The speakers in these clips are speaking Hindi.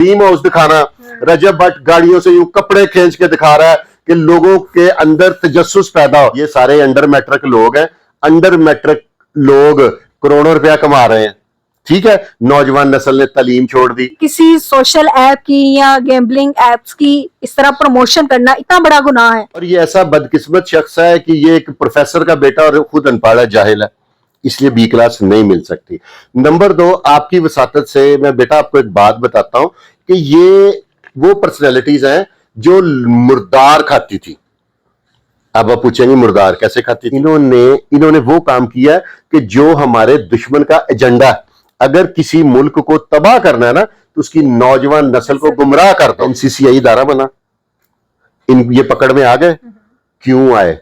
ड्रीम हाउस दिखाना, रजब भट्ट गाड़ियों से यूं कपड़े खींच के दिखा रहा है कि लोगों के अंदर तजस्सुस पैदा हो। ये सारे अंडर मैट्रिक लोग हैं। अंडर मैट्रिक लोग करोड़ों रुपया कमा रहे हैं। ठीक है, नौजवान नस्ल ने तालीम छोड़ दी। किसी सोशल ऐप की या गैम्बलिंग एप्स की इस तरह प्रमोशन करना इतना बड़ा गुनाह है। और ये ऐसा बदकिस्मत शख्स है कि ये एक प्रोफेसर का बेटा और खुद अनपढ़ है, जाहिल है, इसलिए बी क्लास नहीं मिल सकती। नंबर 2, आपकी वसातत से मैं बेटा आपको एक बात बताता हूं कि ये वो पर्सनैलिटीज हैं जो मुर्दार खाती थी। अब आप पूछेंगे मुर्दार कैसे खाती थी? इन्होंने वो काम किया कि जो हमारे दुश्मन का एजेंडा है। अगर किसी मुल्क को तबाह करना है ना तो उसकी नौजवान नस्ल को गुमराह कर दो। एमसीसीआई इदारा बना, ये पकड़ में आ गए। क्यों आए?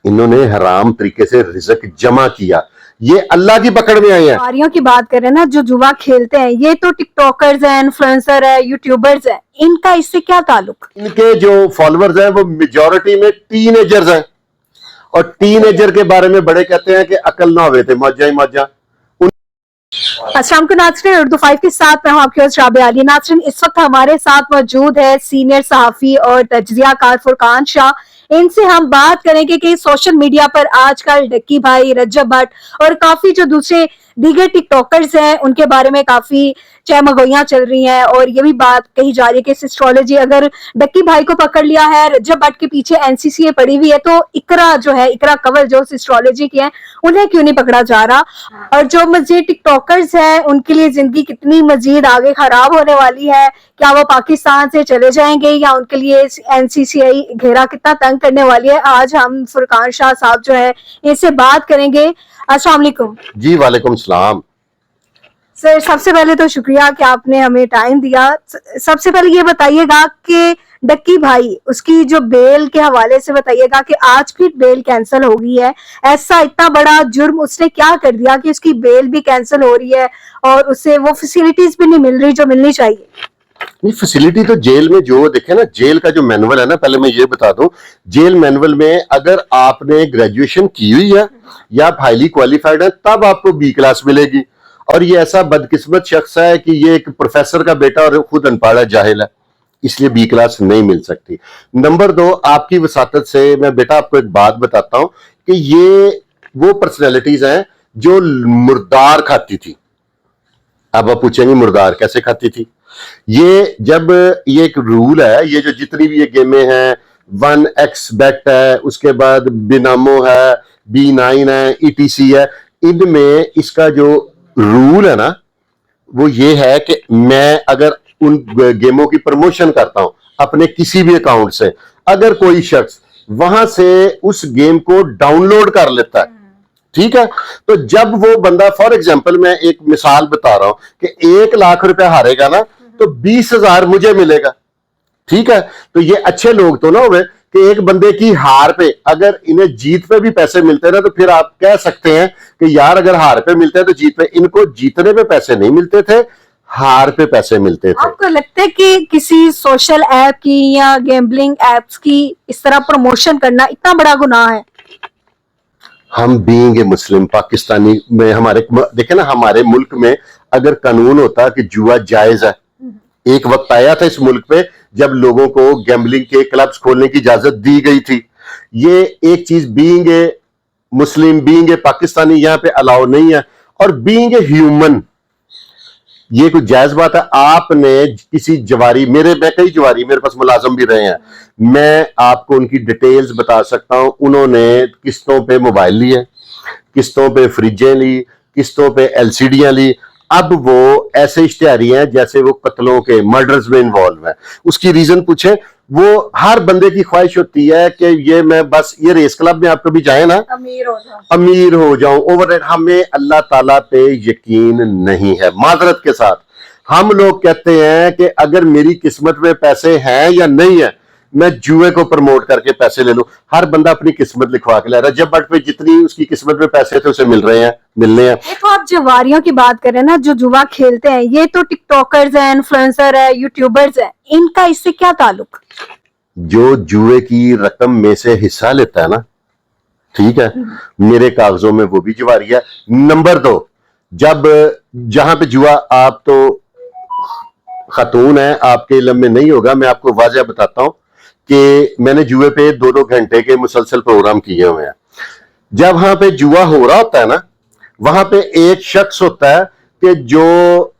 इन्होंने हराम तरीके से रिज़्क जमा किया, ये अल्लाह की पकड़ में आए हैं। जुआरियों की बात करें ना, जो जुआ खेलते हैं ये तो टिकटॉकर्स हैं, इन्फ्लुएंसर है, यूट्यूबर्स हैं, इनका इससे क्या ताल्लुक? इनके जो फॉलोअर्स हैं वो मेजॉरिटी में टीनेजर्स हैं, और टीनेजर के बारे में बड़े कहते हैं कि अकल ना हुए थे मौजा ही मौजा। अस्सलाम वालेकुम नाज़रीन, उर्दू 5 के साथ मैं हूं आपकी होस्ट राबिया अली। नाज़रीन, इस वक्त हमारे साथ मौजूद है सीनियर सहाफी और तज्जियाकार फुरकान शाह। इनसे हम बात करेंगे कि सोशल मीडिया पर आजकल डक्की भाई, रजब भट्ट और काफी जो दूसरे दीगर टिकटॉकर्स हैं उनके बारे में काफी चहमगोइयां चल रही हैं, और ये भी बात कही जा रही है कि एस्ट्रोलॉजी, अगर डक्की भाई को पकड़ लिया है, रजब भट्ट के पीछे एनसीसीए पड़ी हुई है, तो इकरा जो है, इकरा कंवल जो एस्ट्रोलॉजी की है, उन्हें क्यों नहीं पकड़ा जा रहा? और जो मजीद टिकटॉकर्स हैं उनके लिए जिंदगी कितनी मजीद आगे खराब होने वाली है? क्या वो पाकिस्तान से चले जाएंगे या उनके लिए एनसीसीआई घेरा कितना तंग करने वाली है? आज हम फुरकान शाह साहब जो है इनसे बात करेंगे। अस्सलाम वालेकुम। जी वालेकुम सलाम। सर, सबसे पहले तो शुक्रिया कि आपने हमें टाइम दिया। सबसे पहले ये बताइएगा कि डक्की भाई, उसकी जो बेल के हवाले से बताइएगा कि आज फिर बेल कैंसिल हो गई है। ऐसा इतना बड़ा जुर्म उसने क्या कर दिया कि उसकी बेल भी कैंसिल हो रही है और उसे वो फैसिलिटीज भी नहीं मिल रही जो मिलनी चाहिए? नहीं, फैसिलिटी तो जेल में जो देखे ना, जेल का जो मैनुअल है ना, पहले मैं ये बता दूं, जेल मैनुअल में अगर आपने ग्रेजुएशन की हुई है या आप हाईली क्वालिफाइड है तब आपको बी क्लास मिलेगी। और ये ऐसा बदकिस्मत शख्स है कि ये एक प्रोफेसर का बेटा और खुद अनपढ़ है, जाहिल है, इसलिए बी क्लास नहीं मिल सकती। नंबर 2, आपकी वसातत से मैं बेटा आपको एक बात बताता हूं कि ये वो पर्सनैलिटीज हैं जो मुर्दार खाती थी। अब आप पूछेंगे मुर्दार कैसे खाती थी? ये एक रूल है, ये जो जितनी भी ये गेमें हैं, 1x बेट है, उसके बाद बिनामो है, B9 है, ETC है, इनमें इसका जो रूल है ना वो ये है कि मैं अगर उन गेमों की प्रमोशन करता हूं अपने किसी भी अकाउंट से, अगर कोई शख्स वहां से उस गेम को डाउनलोड कर लेता है, ठीक है, तो जब वो बंदा, फॉर एग्जांपल मैं एक मिसाल बता रहा हूं कि 1 लाख रुपया हारेगा ना तो 20,000 मुझे मिलेगा। ठीक है, तो ये अच्छे लोग तो ना हुए कि एक बंदे की हार पे अगर इन्हें जीत पे भी पैसे मिलते हैं ना, तो फिर आप कह सकते हैं कि यार अगर हार पे मिलते हैं तो जीत पे। इनको जीतने पे पैसे नहीं मिलते थे, हार पे पैसे मिलते थे। आपको लगता है कि किसी सोशल ऐप की या गैम्बलिंग एप्स की इस तरह प्रमोशन करना इतना बड़ा गुनाह है? हम बीइंग ए मुस्लिम पाकिस्तानी में, हमारे देखे ना, हमारे मुल्क में अगर कानून होता कि जुआ जायज है, एक वक्त आया था इस मुल्क पे जब लोगों को गैम्बलिंग के क्लब्स खोलने की इजाजत दी गई थी। ये एक चीज being a Muslim, being a Pakistani यहां पे अलाउ नहीं है, और बीइंग ए ह्यूमन ये कुछ जायज बात है। आपने किसी जवारी, मैं कई जवारी मेरे पास मुलाजम भी रहे हैं, मैं आपको उनकी डिटेल्स बता सकता हूं। उन्होंने किस्तों पे मोबाइल लिए, किस्तों पे फ्रिजें ली, किस्तों पे LCDयां ली। अब वो ऐसे इश्तिहारी हैं जैसे वो कत्लों के, मर्डर्स में इन्वॉल्व है। उसकी रीजन पूछे, वो हर बंदे की ख्वाहिश होती है कि ये मैं बस ये रेस क्लब में आप कभी जाए ना, अमीर हो जाऊं, ओवर। हमें अल्लाह ताला पे यकीन नहीं है, माजरत के साथ। हम लोग कहते हैं कि अगर मेरी किस्मत में पैसे हैं या नहीं है, मैं जुए को प्रमोट करके पैसे ले लूं। हर बंदा अपनी किस्मत लिखवा के ला रहा है। रजब भट्ट पे जितनी उसकी किस्मत में पैसे थे उसे मिल रहे हैं, मिलने हैं। देखो, आप जवारियों की बात करें ना, जो जुआ खेलते हैं, ये तो टिकटॉकर्स हैं, इन्फ्लुएंसर है, यूट्यूबर्स हैं, इनका इससे क्या ताल्लुक? जो जुए की रकम में से हिस्सा लेता है ना, ठीक है, मेरे कागजों में वो भी जुआरी है। नंबर 2, जब जहां पे जुआ, आप तो खातून है, आपके इल्म में नहीं होगा, मैं आपको वाज़ह बताता हूं कि मैंने जुए पे 2-2 घंटे के मुसलसल प्रोग्राम किए हुए हैं। जब वहां पे जुआ हो रहा होता है ना, वहां पे एक शख्स होता है कि जो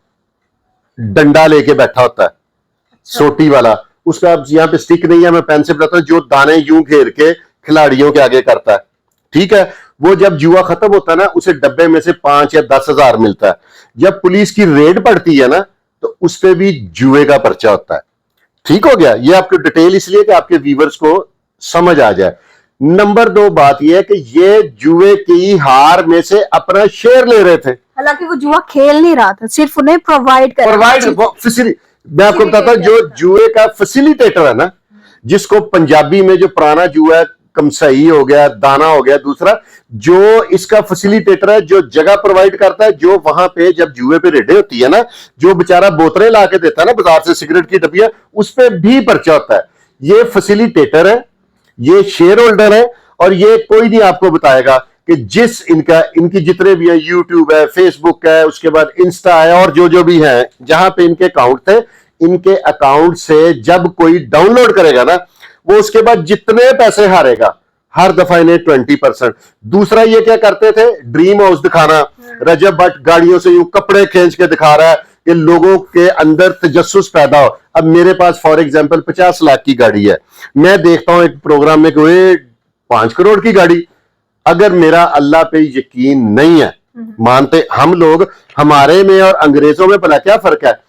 डंडा लेके बैठा होता है, सोटी वाला, उसका यहाँ पे स्टिक नहीं है, मैं पेन से बताता हूं, जो दाने यूं घेर के खिलाड़ियों के आगे करता है, ठीक है। वो जब जुआ खत्म होता है ना, उसे डब्बे में से 5 या 10 हजार मिलता है। जब पुलिस की रेड पड़ती है ना, तो उस पे भी जुए का पर्चा होता है। ठीक हो गया। ये आपको डिटेल इसलिए कि आपके व्यूवर्स को समझ आ जाए। नंबर 2 बात यह है कि ये जुए की हार में से अपना शेयर ले रहे थे। हालांकि वो जुआ खेल नहीं रहा था, सिर्फ उन्हें प्रोवाइड मैं आपको बताता हूं, जो जुए का फैसिलिटेटर है ना, जिसको पंजाबी में जो पुराना जुआ है, कमसई हो गया, दाना हो गया, दूसरा जो इसका फैसिलिटेटर है, जो जगह प्रोवाइड करता है, जो वहां पे जब जुए पे रेडें होती है ना, जो बेचारा बोतलें ला के देता है ना बाजार से, सिगरेट की डब्बियां, उस पर भी पर्चा होता है। ये फैसिलिटेटर है, ये शेयर होल्डर है, और ये कोई नहीं आपको बताएगा कि जिस इनकी जितने भी है, यूट्यूब है, फेसबुक है, उसके बाद इंस्टा है, और जो जो भी है, जहां पे इनके अकाउंट थे, इनके अकाउंट से जब कोई डाउनलोड करेगा ना, वो उसके बाद जितने पैसे हारेगा, हर दफा इन्हें 20%। दूसरा ये क्या करते थे, ड्रीम हाउस दिखाना, रजब भट्ट गाड़ियों से यूं कपड़े खींच के दिखा रहा है कि लोगों के अंदर तजस्सुस पैदा हो। अब मेरे पास फॉर एग्जांपल 50 लाख की गाड़ी है, मैं देखता हूं एक प्रोग्राम में कि 5 करोड़ की गाड़ी। अगर मेरा अल्लाह पे यकीन नहीं है, मानते हम लोग, हमारे में और अंग्रेजों में भला क्या फर्क है?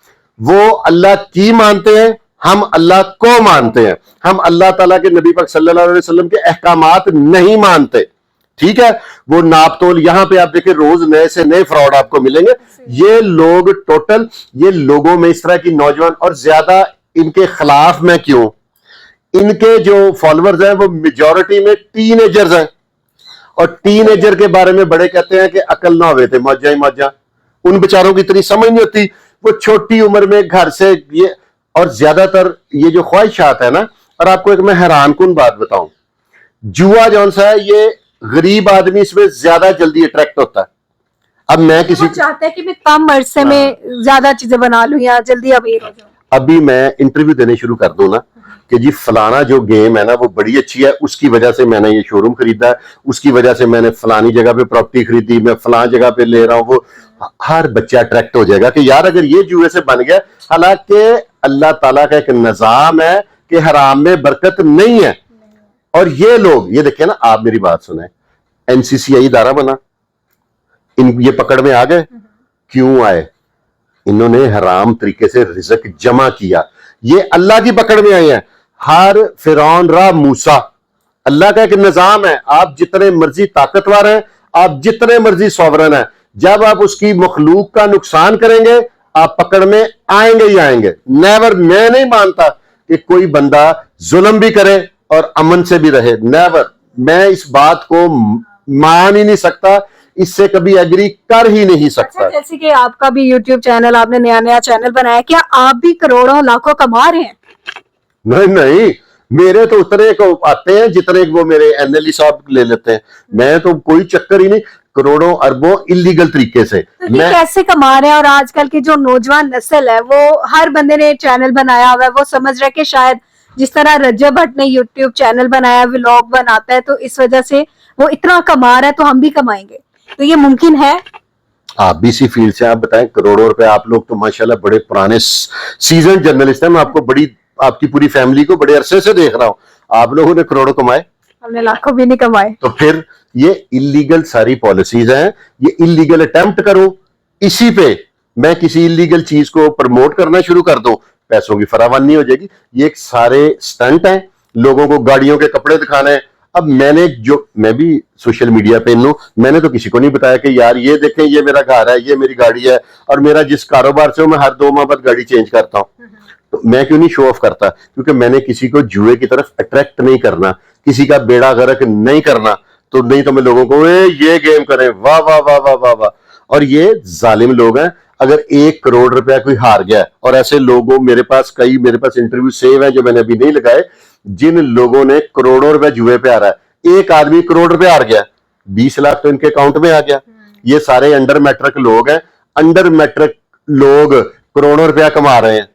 वो अल्लाह की मानते हैं, हम अल्लाह को मानते हैं। हम अल्लाह ताला के नबी पाक सल्लल्लाहु अलैहि वसल्लम के अहकामात नहीं मानते, ठीक है। वो नापतोल, यहां पे आप देखिए रोज नए से नए फ्रॉड आपको मिलेंगे। ये लोग टोटल, ये लोगों में इस तरह की नौजवान, और ज्यादा इनके खिलाफ मैं क्यों, इनके जो फॉलोअर्स हैं वो मेजॉरिटी में टीनेजर्स हैं, और टीनेजर के बारे में बड़े कहते हैं कि अकल ना हुए थे, मौजा ही मौजा। उन बेचारों की इतनी समझ नहीं होती, वो छोटी उम्र में घर से ये, और ज्यादातर ये जो ख्वाहिशात है ना, और आपको एक मैं हैरान कुन बात बताऊं, जुआ जौन सा है, ये गरीब आदमी इसमें ज्यादा जल्दी अट्रैक्ट होता है। अब मैं किसी चाहता है कि मैं कम अरसे में ज्यादा चीजें बना लूं या जल्दी अमीर हो जाऊं। अभी मैं इंटरव्यू देने शुरू कर दूं ना कि जी फलाना जो गेम है ना वो बड़ी अच्छी है, उसकी वजह से मैंने ये शोरूम खरीदा है, उसकी वजह से मैंने फलानी जगह पे प्रॉपर्टी खरीदी, मैं फलां जगह पे ले रहा हूं, वो हर बच्चा अट्रैक्ट हो जाएगा कि यार अगर ये जुए से बन गया। हालांकि अल्लाह ताला का एक निजाम है कि हराम में बरकत नहीं है। और ये लोग, ये देखिए ना, आप मेरी बात सुने, एनसीसीआई इदारा बना, ये पकड़ में आ गए, क्यों आए? इन्होंने हराम तरीके से रिज़्क जमा किया, ये अल्लाह की पकड़ में आए हैं। हर फिरौन रा मूसा, अल्लाह का एक निजाम है, आप जितने मर्जी ताकतवर हैं, आप जितने मर्जी सॉवरन हैं, जब आप उसकी मखलूक का नुकसान करेंगे, आप पकड़ में आएंगे ही आएंगे। नेवर, मैं नहीं मानता कि कोई बंदा जुल्म भी करे और अमन से भी रहे, नेवर। मैं इस बात को मान ही नहीं सकता, इससे कभी एग्री कर ही नहीं सकता। अच्छा, जैसे कि आपका भी यूट्यूब चैनल, आपने नया नया चैनल बनाया, क्या आप भी करोड़ों लाखों कमा रहे हैं? नहीं नहीं, मेरे तो उतने को आते हैं जितने वो मेरे एनएलई साहब ले लेते हैं। मैं तो कोई चक्कर ही नहीं, करोड़ों अरबों इलीगल तरीके से। तो मैं कैसे कमा रहे हैं? और आजकल की जो नौजवान नस्ल है, वो हर बंदे ने चैनल बनाया हुआ है, वो समझ रहा है कि शायद जिस तरह रजब भट्ट ने यूट्यूब चैनल बनाया, व्लॉग बनाता है, तो इस वजह से वो इतना कमा रहा है तो हम भी कमाएंगे। तो ये मुमकिन है? आप भी इसी फील्ड से, आप बताएं, करोड़ों रुपए, आप लोग तो माशाल्लाह बड़े पुराने सीजन जर्नलिस्ट हैं। मैं आपको बड़ी, आपकी पूरी फैमिली को बड़े अरसे से देख रहा हूं, आप लोगों ने करोड़ों कमाए, हमने लाखों भी नहीं कमाए। तो फिर ये इलीगल सारी पॉलिसीज हैं, ये इलीगल अटेम्प्ट करो, इसी पे मैं किसी इलीगल चीज को प्रमोट करना शुरू कर दूं, पैसों की फरावानी हो जाएगी। ये एक सारे स्टंट हैं, लोगों को गाड़ियों के कपड़े दिखाने हैं। अब मैं भी सोशल मीडिया पे लूं, मैंने तो किसी को नहीं बताया कि यार ये देखें, ये मेरा घर है, ये मेरी गाड़ी है, और मेरा जिस कारोबार से मैं हर 2 माह बाद गाड़ी चेंज करता हूं। तो मैं क्यों नहीं शो ऑफ करता? क्योंकि मैंने किसी को जुए की तरफ अट्रैक्ट नहीं करना, किसी का बेड़ा गर्क नहीं करना। तो नहीं तो मैं लोगों को ये गेम करें, वाह वाह वाह वाह वाह वाह। और ये जालिम लोग हैं। अगर 1 करोड़ रुपया कोई हार गया, और ऐसे लोगों, मेरे पास इंटरव्यू सेव है जो मैंने अभी नहीं लगाए, जिन लोगों ने करोड़ों रुपया जुए पे आ रहा है। एक आदमी करोड़ रुपया हार गया, 20 लाख तो इनके अकाउंट में आ गया। ये सारे अंडर मैट्रिक लोग हैं, अंडर मैट्रिक लोग करोड़ों रुपया कमा रहे हैं।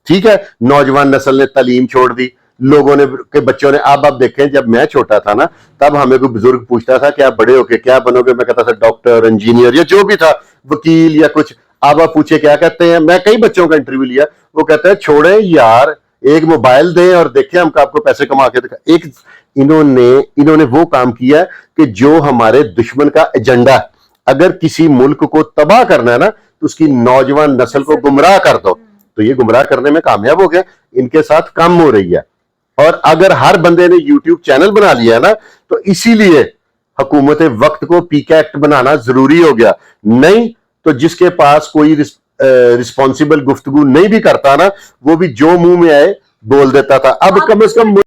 ठीक है, नौजवान नस्ल ने तालीम छोड़ दी, लोगों ने के बच्चों ने, अब आप देखें जब मैं छोटा था ना, तब हमें कोई बुजुर्ग पूछता था कि आप बड़े होके क्या बनोगे, मैं कहता था डॉक्टर, इंजीनियर या जो भी था, वकील या कुछ। अब आप पूछे क्या कहते हैं, मैं कई बच्चों का इंटरव्यू लिया, वो कहते हैं छोड़े यार, एक मोबाइल दें और देखें हम आपको पैसे कमा के दिखा। एक इन्होंने वो काम किया कि जो हमारे दुश्मन का एजेंडा, अगर किसी मुल्क को तबाह करना है ना, तो उसकी नौजवान नस्ल को गुमराह कर दो, तो ये गुमराह करने में कामयाब हो गया, इनके साथ कम हो रही है। और अगर हर बंदे ने यूट्यूब चैनल बना लिया ना, तो इसीलिए हुकूमत वक्त को पीके एक्ट बनाना जरूरी हो गया। नहीं तो जिसके पास कोई रिस्पॉन्सिबल गुफ्तगू नहीं भी करता ना, वो भी जो मुंह में आए बोल देता था। अब कम से कम